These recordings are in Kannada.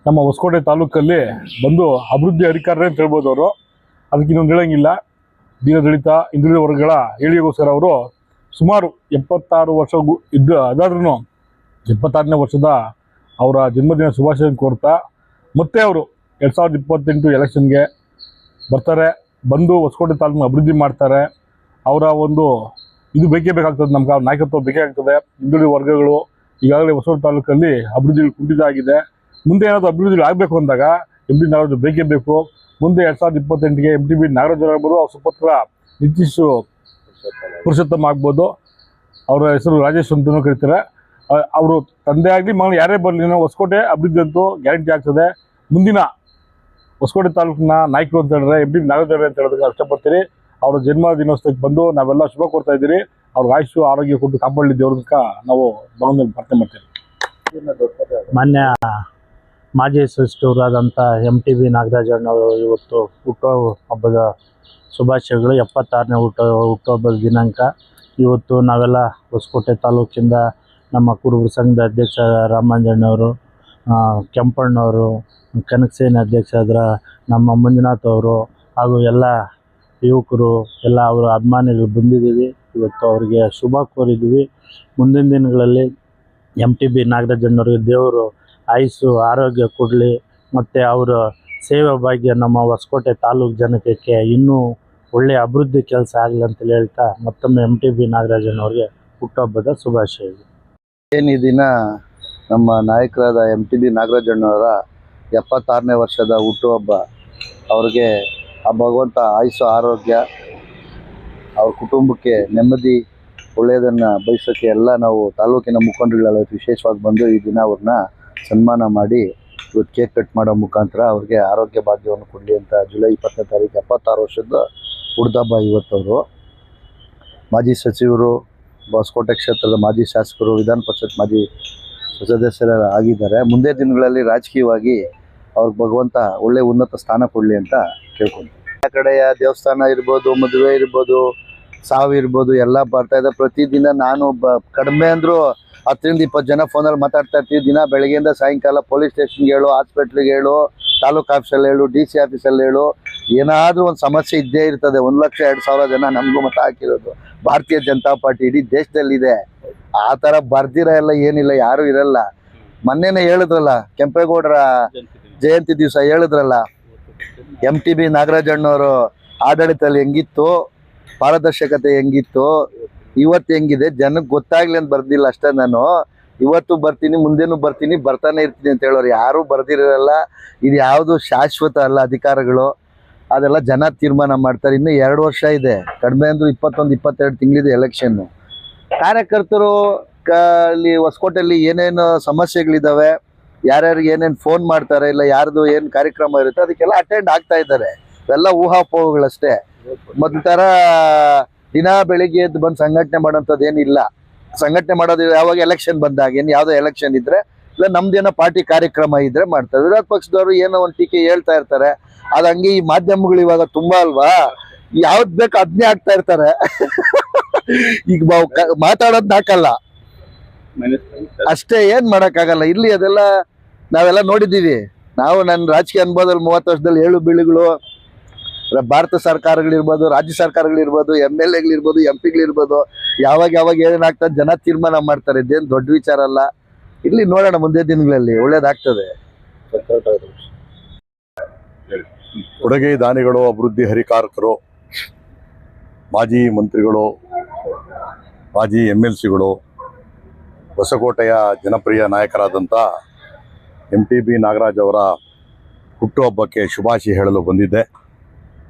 ನಮ್ಮ ಹೊಸಕೋಟೆ ತಾಲೂಕಲ್ಲಿ ಬಂದು ಅಭಿವೃದ್ಧಿ ಅಧಿಕಾರಿ ಅಂತ ಹೇಳ್ಬೋದು ಅವರು. ಅದಕ್ಕೆ ಇನ್ನೊಂದು ಹೇಳಂಗಿಲ್ಲ. ದೀನದಲಿತ ಹಿಂದುಳಿದ ವರ್ಗಗಳ ಏಳಿಗೆಗೋಸ್ಕರ ಅವರು ಸುಮಾರು 76 ವರ್ಷ ಅದಾದ್ರೂ 76ನೇ ವರ್ಷದ ಅವರ ಜನ್ಮದಿನ ಶುಭಾಶಯ ಕೋರ್ತಾ ಮತ್ತೆ ಅವರು 2028 ಎಲೆಕ್ಷನ್ಗೆ ಬರ್ತಾರೆ. ಬಂದು ಹೊಸಕೋಟೆ ತಾಲೂಕನ್ನ ಅಭಿವೃದ್ಧಿ ಮಾಡ್ತಾರೆ. ಅವರ ಒಂದು ಇದು ಬೇಕೇ ಬೇಕಾಗ್ತದೆ, ನಮ್ಗೆ ಅವ್ರ ನಾಯಕತ್ವ ಬೇಕೇ ಆಗ್ತದೆ. ಹಿಂದುಳಿದ ವರ್ಗಗಳು ಈಗಾಗಲೇ ಹೊಸಕೋಟೆ ತಾಲೂಕಲ್ಲಿ ಅಭಿವೃದ್ಧಿ ಕುಂಠಿತ ಆಗಿದೆ. ಮುಂದೆ ಏನಾದರೂ ಅಭಿವೃದ್ಧಿ ಆಗಬೇಕು ಅಂದಾಗ MT ನಾಗರಾಜ್ ಬೇಕೇ ಬೇಕು. ಮುಂದೆ 2028ಗೆ MTB ನಾಗರಾಜ್ ಆಗ್ಬೋದು, ಅವ್ರ ಸುಪುತ್ರ ನಿತೀಶ್ ಪುರುಷೋತ್ತಮ ಆಗ್ಬೋದು. ಅವರ ಹೆಸರು ರಾಜೇಶ್ ಅಂತಲೂ ಕರೀತಾರೆ. ಅವರು ತಂದೆ ಆಗಲಿ ಮಗನು ಯಾರೇ ಬರಲಿ ಹೊಸಕೋಟೆ ಅಭಿವೃದ್ಧಿ ಅಂತೂ ಗ್ಯಾರಂಟಿ ಆಗ್ತದೆ. ಮುಂದಿನ ಹೊಸಕೋಟೆ ತಾಲೂಕಿನ ನಾಯಕರು ಅಂತ ಹೇಳಿದ್ರೆ MT ನಾಗರಾಜ್ ಅಂತ ಹೇಳೋದಕ್ಕೆ ಇಷ್ಟಪಡ್ತೀರಿ. ಅವರ ಜನ್ಮ ದಿನೋತ್ಸವಕ್ಕೆ ಬಂದು ನಾವೆಲ್ಲ ಶುಭ ಕೋರ್ತಾ ಇದ್ದೀರಿ. ಅವ್ರಿಗೆ ಆಯುಷು ಆರೋಗ್ಯ ಕೊಟ್ಟು ಕಾಪಾಡಲಿ ದೇವ್ರದಕ್ಕೆ ನಾವು ಭಗವಂತನ ಪ್ರಾರ್ಥನೆ ಮಾಡ್ತೀವಿ. ಮಾನ್ಯ ಮಾಜಿ ಸಚಿವರಾದಂಥ MTB ನಾಗರಾಜ್ ಅಣ್ಣವರು ಇವತ್ತು ಹುಟ್ಟುಹಬ್ಬದ ಶುಭಾಶಯಗಳು. 76ನೇ ಹುಟ್ಟುಹಬ್ಬದ ದಿನಾಂಕ ಇವತ್ತು. ನಾವೆಲ್ಲ ಹೊಸಕೋಟೆ ತಾಲೂಕಿಂದ ನಮ್ಮ ಕುರುಬರ ಸಂಘದ ಅಧ್ಯಕ್ಷ ರಾಮಂಜಣ್ಣವರು, ಕೆಂಪಣ್ಣವರು, ಕನಕಸೇನೆ ಅಧ್ಯಕ್ಷರಾದ ನಮ್ಮ ಮಂಜುನಾಥ್ ಅವರು ಹಾಗೂ ಎಲ್ಲ ಯುವಕರು ಎಲ್ಲ ಅವರ ಅಭಿಮಾನಿಗಳು ಬಂದಿದ್ದೀವಿ. ಇವತ್ತು ಅವರಿಗೆ ಶುಭ ಕೋರಿದ್ದೀವಿ. ಮುಂದಿನ ದಿನಗಳಲ್ಲಿ MTB ನಾಗರಾಜ್ ಅಣ್ಣವ್ರಿಗೆ ದೇವರು ಆಯುಸ್ಸು ಆರೋಗ್ಯ ಕೊಡಲಿ ಮತ್ತು ಅವರ ಸೇವೆ ಭಾಗ್ಯ ನಮ್ಮ ಹೊಸಕೋಟೆ ತಾಲೂಕು ಜನತೆಗೆ ಇನ್ನೂ ಒಳ್ಳೆಯ ಅಭಿವೃದ್ಧಿ ಕೆಲಸ ಆಗಲಿ ಅಂತೇಳಿ ಹೇಳ್ತಾ ಮತ್ತೊಮ್ಮೆ MTB ನಾಗರಾಜ್ ಅಣ್ಣವ್ರಿಗೆ ಹುಟ್ಟುಹಬ್ಬದ ಶುಭಾಶಯಗಳು. ಏನು ಈ ದಿನ ನಮ್ಮ ನಾಯಕರಾದ MTB ನಾಗರಾಜ್ ಅಣ್ಣವರ 76ನೇ ವರ್ಷದ ಹುಟ್ಟುಹಬ್ಬ. ಅವ್ರಿಗೆ ಆ ಭಗವಂತ ಆಯುಸ್ಸು ಆರೋಗ್ಯ, ಅವ್ರ ಕುಟುಂಬಕ್ಕೆ ನೆಮ್ಮದಿ ಒಳ್ಳೆಯದನ್ನು ಬಯಸೋಕ್ಕೆ ಎಲ್ಲ ನಾವು ತಾಲೂಕಿನ ಮುಖಂಡರುಗಳೆಲ್ಲ ವಿಶೇಷವಾಗಿ ಬಂದು ಈ ದಿನ ಅವ್ರನ್ನ ಸನ್ಮಾನ ಮಾಡಿ ಇವತ್ತು ಕೇಕ್ ಕಟ್ ಮಾಡೋ ಮುಖಾಂತರ ಅವ್ರಿಗೆ ಆರೋಗ್ಯ ಭಾಗ್ಯವನ್ನು ಕೊಡಲಿ ಅಂತ ಜುಲೈ 20ನೇ ತಾರೀಕು 76 ವರ್ಷದ ಹುಡ್ದಬ್ಬ ಇವತ್ತವರು. ಮಾಜಿ ಸಚಿವರು, ಹೊಸಕೋಟೆ ಕ್ಷೇತ್ರದ ಮಾಜಿ ಶಾಸಕರು, ವಿಧಾನ ಪರಿಷತ್ ಮಾಜಿ ಸದಸ್ಯರು ಆಗಿದ್ದಾರೆ. ಮುಂದೆ ದಿನಗಳಲ್ಲಿ ರಾಜಕೀಯವಾಗಿ ಅವ್ರಿಗೆ ಭಗವಂತ ಒಳ್ಳೆ ಉನ್ನತ ಸ್ಥಾನ ಕೊಡಲಿ ಅಂತ ಕೇಳ್ಕೊಂತಾರೆ. ಆ ಕಡೆಯ ದೇವಸ್ಥಾನ ಇರ್ಬೋದು, ಮದುವೆ ಇರ್ಬೋದು, ಸಾವು ಇರ್ಬೋದು ಎಲ್ಲ ಬರ್ತಾ ಇದೆ. ಪ್ರತಿದಿನ ನಾನು ಕಡಿಮೆ ಅಂದರೂ 10ರಿಂದ 20 ಜನ ಫೋನಲ್ಲಿ ಮಾತಾಡ್ತಾ ಇರ್ತೀವಿ. ದಿನ ಬೆಳಗ್ಗೆಯಿಂದ ಸಾಯಂಕಾಲ ಪೊಲೀಸ್ ಸ್ಟೇಷನ್ಗೆ ಹೇಳು, ಹಾಸ್ಪಿಟ್ಲಿಗೆ ಹೇಳು, ತಾಲೂಕು ಆಫೀಸಲ್ಲಿ ಹೇಳು, DC ಆಫೀಸಲ್ಲಿ ಹೇಳು, ಏನಾದರೂ ಒಂದು ಸಮಸ್ಯೆ ಇದ್ದೇ ಇರ್ತದೆ. 1,02,000 ಜನ ನಮಗೂ ಮತ ಹಾಕಿರೋದು ಭಾರತೀಯ ಜನತಾ ಪಾರ್ಟಿ ಇಡೀ ದೇಶದಲ್ಲಿದೆ. ಆ ಥರ ಬರ್ದಿರೋ ಎಲ್ಲ ಏನಿಲ್ಲ, ಯಾರೂ ಇರಲ್ಲ. ಮೊನ್ನೆನೇ ಹೇಳಿದ್ರಲ್ಲ, ಕೆಂಪೇಗೌಡರ ಜಯಂತಿ ದಿವಸ ಹೇಳಿದ್ರಲ್ಲ, MTB ನಾಗರಾಜ್ ಅಣ್ಣವರು ಆಡಳಿತದಲ್ಲಿ ಹೆಂಗಿತ್ತು, ಪಾರದರ್ಶಕತೆ ಹೆಂಗಿತ್ತು, ಇವತ್ತು ಹೆಂಗಿದೆ ಜನಕ್ಕೆ ಗೊತ್ತಾಗ್ಲಿ ಅಂತ ಬರ್ದಿಲ್ಲ ಅಷ್ಟೇ. ನಾನು ಇವತ್ತು ಬರ್ತೀನಿ, ಮುಂದೇನು ಬರ್ತೀನಿ, ಬರ್ತಾನೆ ಇರ್ತೀನಿ ಅಂತ ಹೇಳೋರು ಯಾರೂ ಬರ್ದಿರಲ್ಲ. ಇದು ಯಾವುದು ಶಾಶ್ವತ ಅಲ್ಲ ಅಧಿಕಾರಗಳು, ಅದೆಲ್ಲ ಜನ ತೀರ್ಮಾನ ಮಾಡ್ತಾರೆ. ಇನ್ನು 2 ವರ್ಷ ಇದೆ, ಕಡಿಮೆ ಅಂದರೂ 21-22 ತಿಂಗಳಿದೆ ಎಲೆಕ್ಷನ್ನು. ಕಾರ್ಯಕರ್ತರು ಅಲ್ಲಿ ಹೊಸಕೋಟೆಯಲ್ಲಿ ಏನೇನು ಸಮಸ್ಯೆಗಳಿದ್ದಾವೆ, ಯಾರ್ಯಾರಿಗೆ ಏನೇನು ಫೋನ್ ಮಾಡ್ತಾರೆ, ಇಲ್ಲ ಯಾರ್ದು ಏನು ಕಾರ್ಯಕ್ರಮ ಇರುತ್ತೆ ಅದಕ್ಕೆಲ್ಲ ಅಟೆಂಡ್ ಆಗ್ತಾ ಇದ್ದಾರೆ. ಇವೆಲ್ಲ ಊಹಾಪೋಹಗಳಷ್ಟೇ. ಮೊದಲ ಥರ ದಿನ ಬೆಳಿಗ್ಗೆ ಎದ್ದು ಬಂದು ಸಂಘಟನೆ ಮಾಡೋಂಥದ್ದು ಏನಿಲ್ಲ. ಸಂಘಟನೆ ಮಾಡೋದು ಯಾವಾಗ ಎಲೆಕ್ಷನ್ ಬಂದಾಗ, ಏನು ಯಾವುದೋ ಎಲೆಕ್ಷನ್ ಇದ್ದರೆ ಇಲ್ಲ ನಮ್ದೇನೋ ಪಾರ್ಟಿ ಕಾರ್ಯಕ್ರಮ ಇದ್ದರೆ ಮಾಡ್ತಾರೆ. ವಿರೋಧ ಪಕ್ಷದವರು ಏನೋ ಒಂದು ಟೀಕೆ ಹೇಳ್ತಾ ಇರ್ತಾರೆ. ಅದು ಹಂಗೆ ಈ ಮಾಧ್ಯಮಗಳು ಇವಾಗ ತುಂಬ ಅಲ್ವಾ, ಯಾವ್ದು ಬೇಕು ಅದನ್ನೇ ಆಗ್ತಾ ಇರ್ತಾರೆ. ಈಗ ಮಾತಾಡೋದು ಹಾಕಲ್ಲ ಅಷ್ಟೇ, ಏನು ಮಾಡೋಕ್ಕಾಗಲ್ಲ. ಇಲ್ಲಿ ಅದೆಲ್ಲ ನಾವೆಲ್ಲ ನೋಡಿದ್ದೀವಿ. ನಾವು ನನ್ನ ರಾಜಕೀಯ ಅನುಭವದಲ್ಲಿ 30 ವರ್ಷದಲ್ಲಿ 7 ಬೀಳುಗಳು, ಭಾರತ ಸರ್ಕಾರಗಳಿರ್ಬೋದು, ರಾಜ್ಯ ಸರ್ಕಾರಗಳಿರ್ಬೋದು, MLAಗಳಿರ್ಬೋದು, MP ಗಳಿರ್ಬೋದು, ಯಾವಾಗ ಏನೇನಾಗ್ತದೆ ಜನ ತೀರ್ಮಾನ ಮಾಡ್ತಾರೆ. ಇದೇನು ದೊಡ್ಡ ವಿಚಾರ ಅಲ್ಲ. ಇಲ್ಲಿ ನೋಡೋಣ ಮುಂದೆ ದಿನಗಳಲ್ಲಿ ಒಳ್ಳೇದಾಗ್ತದೆ. ಕೊಡುಗೆ ದಾನಿಗಳು, ಅಭಿವೃದ್ಧಿ ಹರಿಕಾರಕರು, ಮಾಜಿ ಮಂತ್ರಿಗಳು, ಮಾಜಿ MLCಗಳು, ಹೊಸಕೋಟೆಯ ಜನಪ್ರಿಯ ನಾಯಕರಾದಂಥ MTB ನಾಗರಾಜ್ ಅವರ ಹುಟ್ಟುಹಬ್ಬಕ್ಕೆ ಶುಭಾಶಯ ಹೇಳಲು ಬಂದಿದ್ದೆ.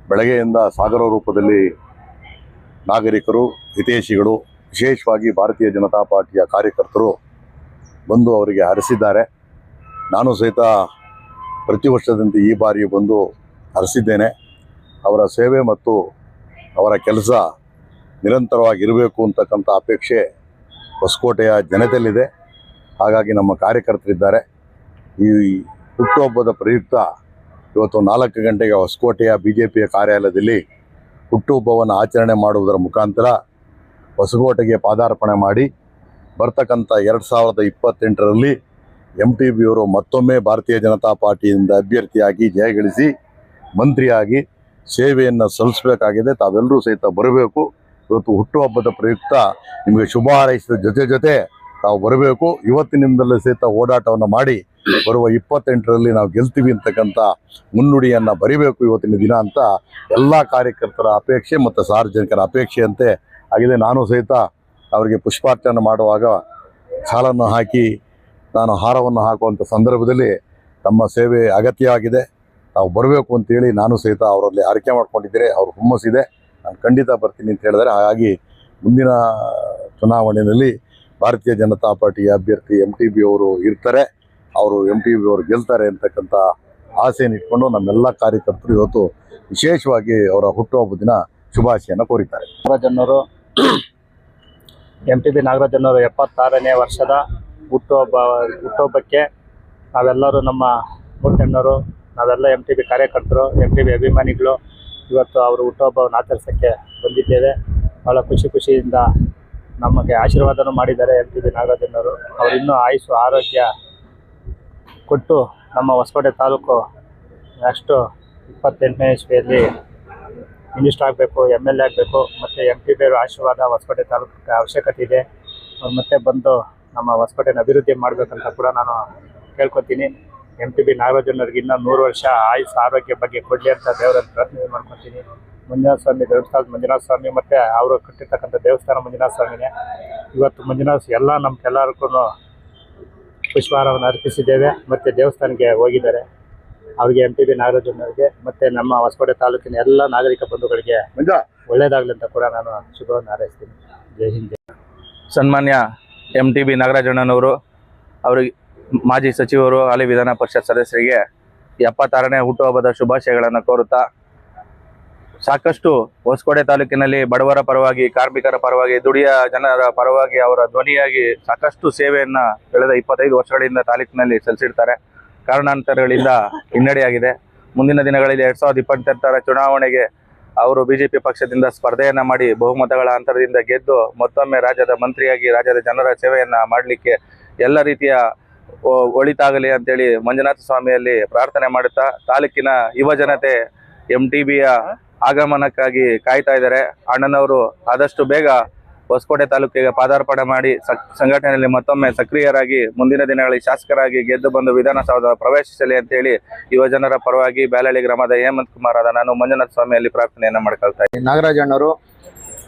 ಬೆಳಗ್ಗೆಯಿಂದ ಸಾಗರ ರೂಪದಲ್ಲಿ ನಾಗರಿಕರು, ಹಿತೈಷಿಗಳು, ವಿಶೇಷವಾಗಿ ಭಾರತೀಯ ಜನತಾ ಪಾರ್ಟಿಯ ಕಾರ್ಯಕರ್ತರು ಬಂದು ಅವರಿಗೆ ಹರಸಿದ್ದಾರೆ. ನಾನು ಸಹಿತ ಪ್ರತಿ ವರ್ಷದಂತೆ ಈ ಬಾರಿ ಬಂದು ಹರಸಿದ್ದೇನೆ. ಅವರ ಸೇವೆ ಮತ್ತು ಅವರ ಕೆಲಸ ನಿರಂತರವಾಗಿರಬೇಕು ಅಂತಕ್ಕಂಥ ಅಪೇಕ್ಷೆ ಹೊಸಕೋಟೆಯ ಜನತೆಯಲ್ಲಿದೆ. ಹಾಗಾಗಿ ನಮ್ಮ ಕಾರ್ಯಕರ್ತರಿದ್ದಾರೆ. ಈ ಹುಟ್ಟುಹಬ್ಬದ ಪ್ರಯುಕ್ತ ಇವತ್ತು 4 ಗಂಟೆಗೆ ಹೊಸಕೋಟೆಯ BJPಯ ಕಾರ್ಯಾಲಯದಲ್ಲಿ ಹುಟ್ಟುಹಬ್ಬವನ್ನು ಆಚರಣೆ ಮಾಡುವುದರ ಮುಖಾಂತರ ಹೊಸಕೋಟೆಗೆ ಪಾದಾರ್ಪಣೆ ಮಾಡಿ ಬರ್ತಕ್ಕಂಥ 2028ರಲ್ಲಿ MTB ಅವರು ಮತ್ತೊಮ್ಮೆ ಭಾರತೀಯ ಜನತಾ ಪಾರ್ಟಿಯಿಂದ ಅಭ್ಯರ್ಥಿಯಾಗಿ ಜಯಗಳಿಸಿ ಮಂತ್ರಿಯಾಗಿ ಸೇವೆಯನ್ನು ಸಲ್ಲಿಸಬೇಕಾಗಿದೆ. ತಾವೆಲ್ಲರೂ ಸಹಿತ ಬರಬೇಕು. ಇವತ್ತು ಹುಟ್ಟುಹಬ್ಬದ ಪ್ರಯುಕ್ತ ನಿಮಗೆ ಶುಭ ಹಾರೈಸಿದ ಜೊತೆ ತಾವು ಬರಬೇಕು. ಇವತ್ತಿನಿಂದಲೇ ಸಹಿತ ಓಡಾಟವನ್ನು ಮಾಡಿ ಬರುವ 28ರಲ್ಲಿ ನಾವು ಗೆಲ್ತೀವಿ ಅಂತಕ್ಕಂಥ ಮುನ್ನುಡಿಯನ್ನು ಬರಿಬೇಕು ಇವತ್ತಿನ ದಿನ ಅಂತ ಎಲ್ಲ ಕಾರ್ಯಕರ್ತರ ಅಪೇಕ್ಷೆ ಮತ್ತು ಸಾರ್ವಜನಿಕರ ಅಪೇಕ್ಷೆಯಂತೆ ಆಗಿದೆ. ನಾನು ಸಹಿತ ಅವರಿಗೆ ಪುಷ್ಪಾರ್ಚನೆ ಮಾಡುವಾಗ ಸಾಲನ್ನು ಹಾಕಿ ನಾನು ಹಾರವನ್ನು ಹಾಕುವಂಥ ಸಂದರ್ಭದಲ್ಲಿ ತಮ್ಮ ಸೇವೆ ಅಗತ್ಯ ಆಗಿದೆ, ತಾವು ಬರಬೇಕು ಅಂತೇಳಿ ನಾನು ಸಹಿತ ಅವರಲ್ಲಿ ಆರೈಕೆ ಮಾಡ್ಕೊಂಡಿದ್ದರೆ ಅವ್ರ ಹುಮ್ಮಸ್ಸಿದೆ, ನಾನು ಖಂಡಿತ ಬರ್ತೀನಿ ಅಂತ ಹೇಳಿದರೆ. ಹಾಗಾಗಿ ಮುಂದಿನ ಚುನಾವಣೆಯಲ್ಲಿ ಭಾರತೀಯ ಜನತಾ ಪಾರ್ಟಿಯ ಅಭ್ಯರ್ಥಿ MTB ಅವರು ಇರ್ತಾರೆ, ಅವರು MTB ಅವರು ಗೆಲ್ತಾರೆ ಅಂತಕ್ಕಂಥ ಆಸೆಯನ್ನು ಇಟ್ಕೊಂಡು ನಮ್ಮೆಲ್ಲ ಕಾರ್ಯಕರ್ತರು ಇವತ್ತು ವಿಶೇಷವಾಗಿ ಅವರ ಹುಟ್ಟುಹಬ್ಬ ದಿನ ಶುಭಾಶಯನ ಕೋರಿದ್ದಾರೆ. MTB ನಾಗರಾಜನವರು 76ನೇ ವರ್ಷದ ಹುಟ್ಟುಹಬ್ಬಕ್ಕೆ ನಾವೆಲ್ಲರೂ ನಮ್ಮ ಮೂರ್ತಣ್ಣವರು ನಾವೆಲ್ಲ MTB ಕಾರ್ಯಕರ್ತರು MTB ಅಭಿಮಾನಿಗಳು ಇವತ್ತು ಅವರು ಹುಟ್ಟುಹಬ್ಬವನ್ನು ಆಚರಿಸೋಕ್ಕೆ ಬಂದಿದ್ದೇವೆ. ಭಾಳ ಖುಷಿಯಿಂದ ನಮಗೆ ಆಶೀರ್ವಾದನೂ ಮಾಡಿದ್ದಾರೆ MTB ನಾಗರಾಜನವರು. ಅವರು ಇನ್ನೂ ಆಯುಷು ಆರೋಗ್ಯ ಕೊಟ್ಟು ನಮ್ಮ ಹೊಸಕೋಟೆ ತಾಲೂಕು ನೆಕ್ಸ್ಟು 28ನೇ ಇಸ್ವಿಯಲ್ಲಿ ಮಿನಿಸ್ಟರ್ ಆಗಬೇಕು, MLA ಆಗಬೇಕು. ಮತ್ತು MTB ಅವರ ಆಶೀರ್ವಾದ ಹೊಸಕೋಟೆ ತಾಲೂಕಿಗೆ ಅವಶ್ಯಕತೆ ಇದೆ. ಅವ್ರು ಮತ್ತೆ ಬಂದು ನಮ್ಮ ಹೊಸಕೋಟೆನ ಅಭಿವೃದ್ಧಿ ಮಾಡಬೇಕಂತ ಕೂಡ ನಾನು ಕೇಳ್ಕೊತೀನಿ. MTB ನಾಗರಾಜನವ್ರಿಗೆ ಇನ್ನೂ 100 ವರ್ಷ ಆಯುಷ್ ಆರೋಗ್ಯ ಬಗ್ಗೆ ಕೊಡಲಿ ಅಂತ ದೇವರಲ್ಲಿ ಪ್ರಾರ್ಥನೆ ಮಾಡ್ಕೊತೀನಿ. ಮಂಜುನಾಥ ಸ್ವಾಮಿ ಧರ್ಮಸ್ಥಳ ಮಂಜುನಾಥ ಸ್ವಾಮಿ ಮತ್ತು ಅವರು ಕಟ್ಟಿರ್ತಕ್ಕಂಥ ದೇವಸ್ಥಾನ ಮಂಜುನಾಥ ಸ್ವಾಮಿನೇ. ಇವತ್ತು ಮಂಜುನಾಥ ಎಲ್ಲ ನಮ್ಗೆಲ್ಲರಿಗೂ ಪುಷ್ಪಹಾರವನ್ನು ಅರ್ಪಿಸಿದ್ದೇವೆ ಮತ್ತು ದೇವಸ್ಥಾನಕ್ಕೆ ಹೋಗಿದ್ದಾರೆ. ಅವರಿಗೆ MTB ನಾಗರಾಜನವರಿಗೆ ಮತ್ತು ನಮ್ಮ ಹೊಸಕೋಟೆ ತಾಲೂಕಿನ ಎಲ್ಲ ನಾಗರಿಕ ಬಂಧುಗಳಿಗೆ ಒಳ್ಳೆಯದಾಗಲಿ ಅಂತ ಕೂಡ ನಾನು ಶುಭವನ್ನು ಹಾರೈಸ್ತೀನಿ. ಜೈ ಹಿಂದ್, ಜೈ. ಸನ್ಮಾನ್ಯ MTB ನಾಗರಾಜಣ್ಣನವರು, ಅವರಿಗೆ ಮಾಜಿ ಸಚಿವರು, ಹಾಲಿ ವಿಧಾನ ಪರಿಷತ್ ಸದಸ್ಯರಿಗೆ 76ನೇ ಹುಟ್ಟುಹಬ್ಬದ ಶುಭಾಶಯಗಳನ್ನು ಕೋರುತ್ತಾ, ಸಾಕಷ್ಟು ಹೊಸಕೋಟೆ ತಾಲೂಕಿನಲ್ಲಿ ಬಡವರ ಪರವಾಗಿ, ಕಾರ್ಮಿಕರ ಪರವಾಗಿ, ದುಡಿಯ ಜನರ ಪರವಾಗಿ ಅವರ ಧ್ವನಿಯಾಗಿ ಸಾಕಷ್ಟು ಸೇವೆಯನ್ನು ಕಳೆದ 25 ವರ್ಷಗಳಿಂದ ತಾಲೂಕಿನಲ್ಲಿ ಸಲ್ಲಿಸಿರ್ತಾರೆ. ಕಾರಣಾಂತರಗಳಿಂದ ಹಿನ್ನಡೆಯಾಗಿದೆ. ಮುಂದಿನ ದಿನಗಳಲ್ಲಿ 2028ರ ಚುನಾವಣೆಗೆ ಅವರು BJP ಪಕ್ಷದಿಂದ ಸ್ಪರ್ಧೆಯನ್ನು ಮಾಡಿ ಬಹುಮತಗಳ ಅಂತರದಿಂದ ಗೆದ್ದು ಮತ್ತೊಮ್ಮೆ ರಾಜ್ಯದ ಮಂತ್ರಿಯಾಗಿ ರಾಜ್ಯದ ಜನರ ಸೇವೆಯನ್ನು ಮಾಡಲಿಕ್ಕೆ ಎಲ್ಲ ರೀತಿಯ ಒಳಿತಾಗಲಿ ಅಂತೇಳಿ ಮಂಜುನಾಥ ಸ್ವಾಮಿಯಲ್ಲಿ ಪ್ರಾರ್ಥನೆ ಮಾಡುತ್ತಾ, ತಾಲೂಕಿನ ಯುವ ಜನತೆ MTBಯ ಆಗಮನಕ್ಕಾಗಿ ಕಾಯ್ತಾ ಇದ್ದಾರೆ. ಅಣ್ಣನವರು ಆದಷ್ಟು ಬೇಗ ಹೊಸಕೋಟೆ ತಾಲೂಕಿಗೆ ಪಾದಾರ್ಪಣೆ ಮಾಡಿ ಸಂಘಟನೆಯಲ್ಲಿ ಮತ್ತೊಮ್ಮೆ ಸಕ್ರಿಯರಾಗಿ ಮುಂದಿನ ದಿನಗಳಲ್ಲಿ ಶಾಸಕರಾಗಿ ಗೆದ್ದು ಬಂದು ವಿಧಾನಸೌಧ ಪ್ರವೇಶಿಸಲಿ ಅಂತೇಳಿ ಯುವ ಜನರ ಪರವಾಗಿ ಬ್ಯಾಲಹಳ್ಳಿ ಗ್ರಾಮದ ಹೇಮಂತ್ ಕುಮಾರ್ ಆದ ನಾನು ಮಂಜುನಾಥ ಸ್ವಾಮಿಯಲ್ಲಿ ಪ್ರಾರ್ಥನೆಯನ್ನು ಮಾಡ್ಕೊಳ್ತಾ ಇದ್ದೀನಿ. ನಾಗರಾಜಣ್ಣವರು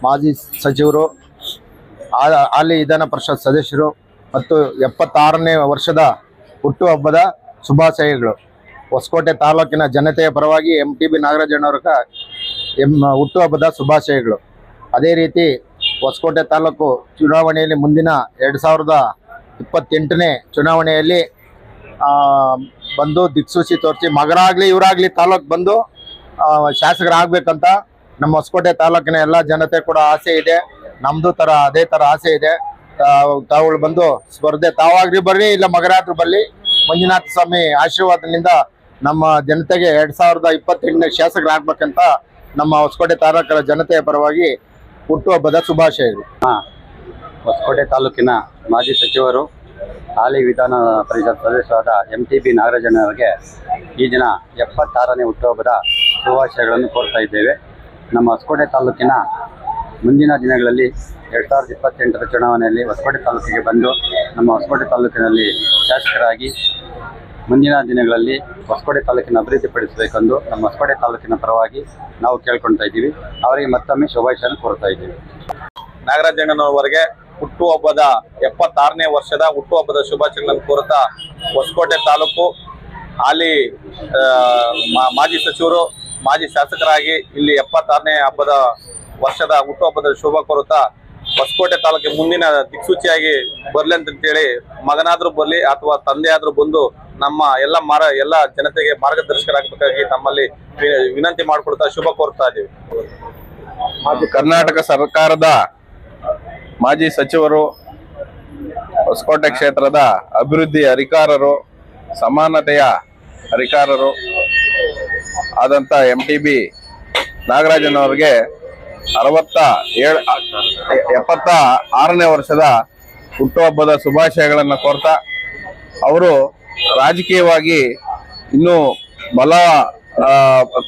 ಮಾಜಿ ಸಚಿವರು, ಹಾಲಿ ವಿಧಾನ ಪರಿಷತ್ ಸದಸ್ಯರು ಮತ್ತು 76ನೇ ವರ್ಷದ ಹುಟ್ಟುಹಬ್ಬದ ಶುಭಾಶಯಗಳು. ಹೊಸಕೋಟೆ ತಾಲೂಕಿನ ಜನತೆಯ ಪರವಾಗಿ MTB ನಾಗರಾಜಣ್ಣವ್ರ ಹುಟ್ಟುಹಬ್ಬದ ಶುಭಾಶಯಗಳು. ಅದೇ ರೀತಿ ಹೊಸಕೋಟೆ ತಾಲೂಕು ಚುನಾವಣೆಯಲ್ಲಿ ಮುಂದಿನ 2028ನೇ ಚುನಾವಣೆಯಲ್ಲಿ ಬಂದು ದಿಕ್ಸೂಚಿ ತೋರಿಸಿ ಮಗರಾಗಲಿ ಇವರಾಗಲಿ ತಾಲೂಕು ಬಂದು ಶಾಸಕರಾಗಬೇಕಂತ ನಮ್ಮ ಹೊಸಕೋಟೆ ತಾಲೂಕಿನ ಎಲ್ಲ ಜನತೆ ಕೂಡ ಆಸೆ ಇದೆ. ನಮ್ಮದು ಅದೇ ಥರ ಆಸೆ ಇದೆ. ತಾವುಗಳು ಬಂದು ಸ್ಪರ್ಧೆ ತಾವಾಗ್ರಿ ಬರ್ರಿ, ಇಲ್ಲ ಮಗರಾದ್ರೂ ಬರ್ಲಿ. ಮಂಜುನಾಥ ಸ್ವಾಮಿ ಆಶೀರ್ವಾದದಿಂದ ನಮ್ಮ ಜನತೆಗೆ 2028ನೇ ಶಾಸಕರಾಗಬೇಕಂತ ನಮ್ಮ ಹೊಸಕೋಟೆ ತಾಲೂಕಿನ ಜನತೆಯ ಪರವಾಗಿ ಹುಟ್ಟುಹಬ್ಬದ ಶುಭಾಶಯಗಳು. ಹೊಸಕೋಟೆ ತಾಲೂಕಿನ ಮಾಜಿ ಸಚಿವರು, ಹಾಲಿ ವಿಧಾನ ಪರಿಷತ್ ಸದಸ್ಯರಾದ MTB ನಾಗರಾಜಣ್ಣವರಿಗೆ ಈ ದಿನ 76ನೇ ಹುಟ್ಟುಹಬ್ಬದ ಶುಭಾಶಯಗಳನ್ನು ಕೋರ್ತಾ ಇದ್ದೇವೆ. ನಮ್ಮ ಹೊಸಕೋಟೆ ತಾಲೂಕಿನ ಮುಂದಿನ ದಿನಗಳಲ್ಲಿ 2028ರ ಚುನಾವಣೆಯಲ್ಲಿ ಹೊಸಕೋಟೆ ತಾಲೂಕಿಗೆ ಬಂದು ನಮ್ಮ ಹೊಸಕೋಟೆ ತಾಲೂಕಿನಲ್ಲಿ ಶಾಸಕರಾಗಿ ಮುಂದಿನ ದಿನಗಳಲ್ಲಿ ಹೊಸಕೋಟೆ ತಾಲೂಕಿನ ಅಭಿವೃದ್ಧಿಪಡಿಸಬೇಕೆಂದು ನಮ್ಮ ಹೊಸಕೋಟೆ ತಾಲೂಕಿನ ಪರವಾಗಿ ನಾವು ಕೇಳ್ಕೊಳ್ತಾ ಇದ್ದೀವಿ. ಅವರಿಗೆ ಮತ್ತೊಮ್ಮೆ ಶುಭಾಶಯವನ್ನು ಕೋರ್ತಾ ಇದ್ದೀವಿ. ನಾಗರಾಜಣ್ಣನವರಿಗೆ ಹುಟ್ಟುಹಬ್ಬದ 76ನೇ ವರ್ಷದ ಹುಟ್ಟುಹಬ್ಬದ ಶುಭಾಶಯಗಳನ್ನು ಕೋರುತ್ತಾ, ಹೊಸಕೋಟೆ ತಾಲೂಕು ಹಾಲಿ ಮಾಜಿ ಸಚಿವರು, ಮಾಜಿ ಶಾಸಕರಾಗಿ ಇಲ್ಲಿ 76ನೇ ವರ್ಷದ ಹುಟ್ಟುಹಬ್ಬದ ಶುಭ ಕೋರುತ್ತಾ, ಹೊಸಕೋಟೆ ತಾಲೂಕಿಗೆ ಮುಂದಿನ ದಿಕ್ಸೂಚಿಯಾಗಿ ಬರ್ಲಿ ಅಂತೇಳಿ ಮಗನಾದ್ರೂ ಬರ್ಲಿ ಅಥವಾ ತಂದೆ ಆದ್ರೂ ಬಂದು ನಮ್ಮ ಎಲ್ಲ ಜನತೆಗೆ ಮಾರ್ಗದರ್ಶಕರಾಗಬೇಕಾಗಿ ತಮ್ಮಲ್ಲಿ ವಿನಂತಿ ಮಾಡಿಕೊಡ್ತಾ ಶುಭ ಕೋರ್ತಾ ಇದ್ದೀವಿ. ಕರ್ನಾಟಕ ಸರ್ಕಾರದ ಮಾಜಿ ಸಚಿವರು, ಹೊಸಕೋಟೆ ಕ್ಷೇತ್ರದ ಅಭಿವೃದ್ಧಿ ಅಧಿಕಾರರು, ಸಮಾನತೆಯ ಅಧಿಕಾರರು ಆದಂಥ MTB ನಾಗರಾಜನವರಿಗೆ 76ನೇ ವರ್ಷದ ಹುಟ್ಟುಹಬ್ಬದ ಶುಭಾಶಯಗಳನ್ನು ಕೋರ್ತಾ, ಅವರು ರಾಜಕೀಯವಾಗಿ ಇನ್ನೂ ಬಲ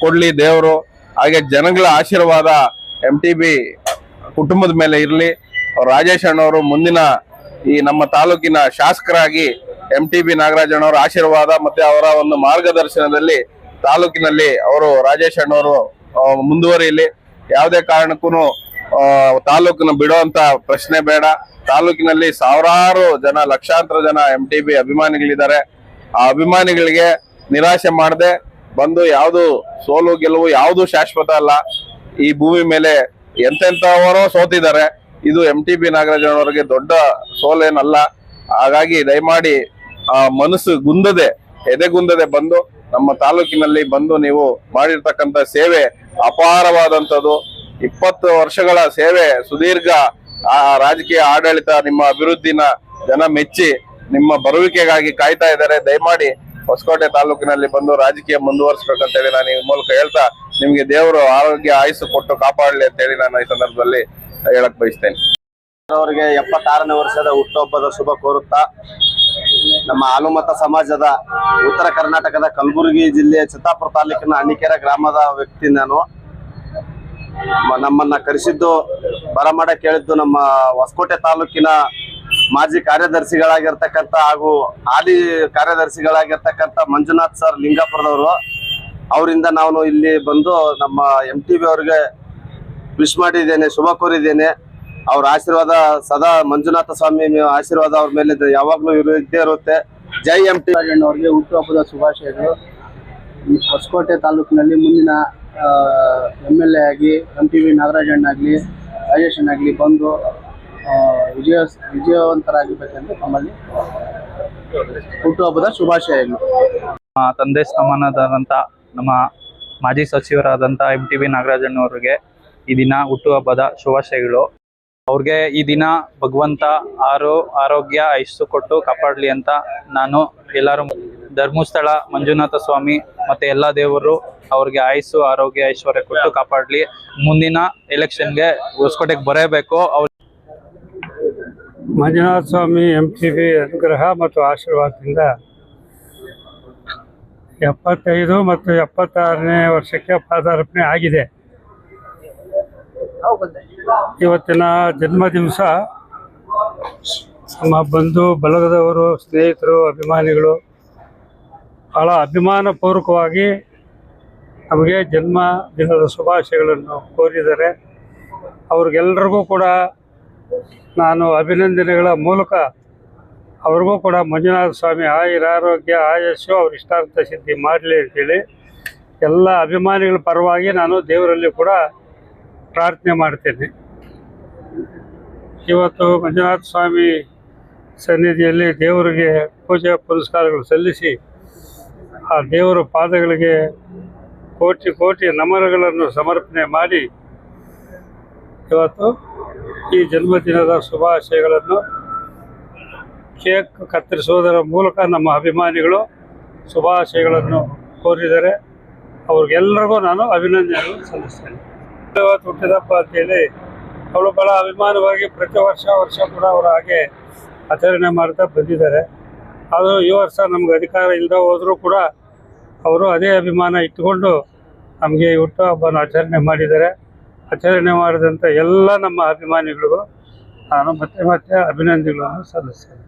ಕೊಡ್ಲಿ ದೇವರು, ಹಾಗೆ ಜನಗಳ ಆಶೀರ್ವಾದ MTB ಕುಟುಂಬದ ಮೇಲೆ ಇರಲಿ. ರಾಜೇಶ್ ಅಣ್ಣವರು ಮುಂದಿನ ಈ ನಮ್ಮ ತಾಲೂಕಿನ ಶಾಸಕರಾಗಿ MTB ನಾಗರಾಜ್ ಅಣ್ಣವರ ಆಶೀರ್ವಾದ ಮತ್ತೆ ಅವರ ಒಂದು ಮಾರ್ಗದರ್ಶನದಲ್ಲಿ ತಾಲೂಕಿನಲ್ಲಿ ಅವರು ರಾಜೇಶ್ ಅಣ್ಣವರು ಮುಂದುವರಿಯಲಿ. ಯಾವುದೇ ಕಾರಣಕ್ಕೂ ತಾಲೂಕನ್ನು ಬಿಡುವಂತ ಪ್ರಶ್ನೆ ಬೇಡ. ತಾಲೂಕಿನಲ್ಲಿ ಸಾವಿರಾರು ಜನ, ಲಕ್ಷಾಂತರ ಜನ MTB ಅಭಿಮಾನಿಗಳಿದ್ದಾರೆ. ಆ ಅಭಿಮಾನಿಗಳಿಗೆ ನಿರಾಶೆ ಮಾಡದೆ ಬಂದು ಯಾವುದು ಸೋಲು ಗೆಲುವು ಯಾವುದು ಶಾಶ್ವತ ಅಲ್ಲ. ಈ ಭೂಮಿ ಮೇಲೆ ಎಂತೆಂಥವರೋ ಸೋತಿದ್ದಾರೆ. ಇದು MTB ನಾಗರಾಜನವರಿಗೆ ದೊಡ್ಡ ಸೋಲೇನಲ್ಲ. ಹಾಗಾಗಿ ದಯಮಾಡಿ ಮನಸ್ಸು ಗುಂದದೆ, ಎದೆಗುಂದದೆ ಬಂದು ನಮ್ಮ ತಾಲೂಕಿನಲ್ಲಿ ಬಂದು ನೀವು ಮಾಡಿರ್ತಕ್ಕಂಥ ಸೇವೆ ಅಪಾರವಾದಂಥದ್ದು. 20 ವರ್ಷಗಳ ಸೇವೆ, ಸುದೀರ್ಘ ರಾಜಕೀಯ ಆಡಳಿತ, ನಿಮ್ಮ ಅಭಿವೃದ್ಧಿನ ಜನ ಮೆಚ್ಚಿ ನಿಮ್ಮ ಬರುವಿಕೆಗಾಗಿ ಕಾಯ್ತಾ ಇದ್ದಾರೆ. ದಯಮಾಡಿ ಹೊಸಕೋಟೆ ತಾಲೂಕಿನಲ್ಲಿ ಬಂದು ರಾಜಕೀಯ ಮುಂದುವರಿಸಬೇಕಂತ ಹೇಳಿ ನಾನು ಈ ಮೂಲಕ ಹೇಳ್ತಾ, ನಿಮ್ಗೆ ದೇವರು ಆರೋಗ್ಯ ಆಯುಸ್ಸು ಕೊಟ್ಟು ಕಾಪಾಡಲಿ ಅಂತ ಹೇಳಿ ನಾನು ಈ ಸಂದರ್ಭದಲ್ಲಿ ಹೇಳಕ್ ಬಯಸ್ತೇನೆ. ಅವರಿಗೆ 76ನೇ ವರ್ಷದ ಹುಟ್ಟುಹಬ್ಬದ ಶುಭ ಕೋರುತ್ತಾ, ನಮ್ಮ ಹಾಲುಮತ ಸಮಾಜದ ಉತ್ತರ ಕರ್ನಾಟಕದ ಕಲಬುರಗಿ ಜಿಲ್ಲೆಯ ಚಿತ್ತಾಪುರ ತಾಲೂಕಿನ ಅಣಿಕೆರೆ ಗ್ರಾಮದ ವ್ಯಕ್ತಿ ನಾನು. ನಮ್ಮನ್ನ ಕರೆಸಿದ್ದು ಬರಮಾಡ ಕೇಳಿದ್ದು ನಮ್ಮ ಹೊಸಕೋಟೆ ತಾಲೂಕಿನ ಮಾಜಿ ಕಾರ್ಯದರ್ಶಿಗಳಾಗಿರ್ತಕ್ಕಂಥ ಹಾಗೂ ಹಾಲಿ ಕಾರ್ಯದರ್ಶಿಗಳಾಗಿರ್ತಕ್ಕಂಥ ಮಂಜುನಾಥ್ ಸರ್ ಲಿಂಗಾಪುರದವರು. ಅವರಿಂದ ನಾನು ಇಲ್ಲಿ ಬಂದು ನಮ್ಮ MTB ಅವರಿಗೆ ವಿಶ್ ಮಾಡಿದ್ದೇನೆ, ಶುಭ ಕೋರಿದ್ದೇನೆ. ಅವ್ರ ಆಶೀರ್ವಾದ ಸದಾ ಮಂಜುನಾಥ ಸ್ವಾಮಿ ಆಶೀರ್ವಾದ ಅವ್ರ ಮೇಲೆ ಯಾವಾಗ್ಲೂ ಇದ್ದೇ ಇರುತ್ತೆ. ಜೈ MTB ಅವರಿಗೆ ಹುಟ್ಟುಹಬ್ಬದ ಶುಭಾಶಯಗಳು. ಹೊಸಕೋಟೆ ತಾಲೂಕಿನಲ್ಲಿ ಮುಂದಿನ MLA ಆಗಿ MTB ನಾಗರಾಜಣ್ಣಾಗಲಿ ರಾಜೇಶ್ ಅಣ್ಣಾಗಲಿ ಬಂದು ವಿಜಯವಂತರಾಗಬೇಕೆಂದು ನಮ್ಮಲ್ಲಿ ಹುಟ್ಟುಹಬ್ಬದ ಶುಭಾಶಯಗಳು. ತಂದೆ ಸಮಾನರಾದಂಥ ನಮ್ಮ ಮಾಜಿ ಸಚಿವರಾದಂಥ MTB ನಾಗರಾಜಣ್ಣವರಿಗೆ ಈ ದಿನ ಹುಟ್ಟುಹಬ್ಬದ ಶುಭಾಶಯಗಳು. ಅವ್ರಿಗೆ ಈ ದಿನ ಭಗವಂತ ಆರೋಗ್ಯ ಆಯುಸ್ಸು ಕೊಟ್ಟು ಕಾಪಾಡಲಿ ಅಂತ ನಾನು ಎಲ್ಲರೂ ಧರ್ಮಸ್ಥಳ ಮಂಜುನಾಥ ಸ್ವಾಮಿ ಮತ್ತೆ ಎಲ್ಲ ದೇವರು ಅವ್ರಿಗೆ ಆಯುಸ್ಸು ಆರೋಗ್ಯ ಐಶ್ವರ್ಯ ಕೊಟ್ಟು ಕಾಪಾಡಲಿ. ಮುಂದಿನ ಎಲೆಕ್ಷನ್ಗೆ ಹೊಸಕೋಟೆಗೆ ಬರಬೇಕು. ಮಂಜುನಾಥ ಸ್ವಾಮಿ MTB ಅನುಗ್ರಹ ಮತ್ತು ಆಶೀರ್ವಾದದಿಂದ 75 ಮತ್ತು 76ನೇ ವರ್ಷಕ್ಕೆ ಪಾದಾರ್ಪಣೆ ಆಗಿದೆ. ಇವತ್ತಿನ ಜನ್ಮ ದಿವಸ ನಮ್ಮ ಬಂಧು ಬಳಗದವರು, ಸ್ನೇಹಿತರು, ಅಭಿಮಾನಿಗಳು ಬಹಳ ಅಭಿಮಾನಪೂರ್ವಕವಾಗಿ ನಮಗೆ ಜನ್ಮ ದಿನದ ಶುಭಾಶಯಗಳನ್ನು ಕೋರಿದ್ದಾರೆ. ಅವ್ರಿಗೆಲ್ಲರಿಗೂ ಕೂಡ ನಾನು ಅಭಿನಂದನೆಗಳ ಮೂಲಕ ಅವ್ರಿಗೂ ಕೂಡ ಮಂಜುನಾಥ ಸ್ವಾಮಿ ಆರೋಗ್ಯ ಆಯಸ್ಸು ಅವ್ರ ಇಷ್ಟಾರ್ಥ ಸಿದ್ಧಿ ಮಾಡಲಿ ಅಂತೇಳಿ ಎಲ್ಲ ಅಭಿಮಾನಿಗಳ ಪರವಾಗಿ ನಾನು ದೇವರಲ್ಲಿ ಕೂಡ ಪ್ರಾರ್ಥನೆ ಮಾಡ್ತೇನೆ. ಇವತ್ತು ಮಂಜುನಾಥ ಸ್ವಾಮಿ ಸನ್ನಿಧಿಯಲ್ಲಿ ದೇವರಿಗೆ ಪೂಜೆ ಪುರಸ್ಕಾರಗಳು ಸಲ್ಲಿಸಿ ಆ ದೇವರ ಪಾದಗಳಿಗೆ ಕೋಟಿ ಕೋಟಿ ನಮನಗಳನ್ನು ಸಮರ್ಪಣೆ ಮಾಡಿ ಇವತ್ತು ಈ ಜನ್ಮದಿನದ ಶುಭಾಶಯಗಳನ್ನು ಕೇಕ್ ಕತ್ತರಿಸುವುದರ ಮೂಲಕ ನಮ್ಮ ಅಭಿಮಾನಿಗಳು ಶುಭಾಶಯಗಳನ್ನು ಕೋರಿದ್ದಾರೆ. ಅವ್ರಿಗೆಲ್ಲರಿಗೂ ನಾನು ಅಭಿನಂದನೆಗಳನ್ನು ಸಲ್ಲಿಸ್ತೇನೆ. ಇವತ್ತು ಹುಟ್ಟಿದಪ್ಪ ಅಂತೇಳಿ ಅವಳು ಭಾಳ ಅಭಿಮಾನವಾಗಿ ಪ್ರತಿ ವರ್ಷ ಕೂಡ ಅವರು ಹಾಗೆ ಆಚರಣೆ ಮಾಡ್ತಾ ಬಂದಿದ್ದಾರೆ. ಆದರೂ ಈ ವರ್ಷ ನಮ್ಗೆ ಅಧಿಕಾರ ಇಲ್ಲದೆ ಹೋದರೂ ಕೂಡ ಅವರು ಅದೇ ಅಭಿಮಾನ ಇಟ್ಟುಕೊಂಡು ನಮಗೆ ಈ ಹುಟ್ಟುಹಬ್ಬನ ಆಚರಣೆ ಮಾಡಿದ್ದಾರೆ. ಆಚರಣೆ ಮಾಡಿದಂಥ ಎಲ್ಲ ನಮ್ಮ ಅಭಿಮಾನಿಗಳಿಗೂ ನಾನು ಮತ್ತೆ ಅಭಿನಂದನೆಗಳನ್ನು ಸಲ್ಲಿಸ್ತೇನೆ.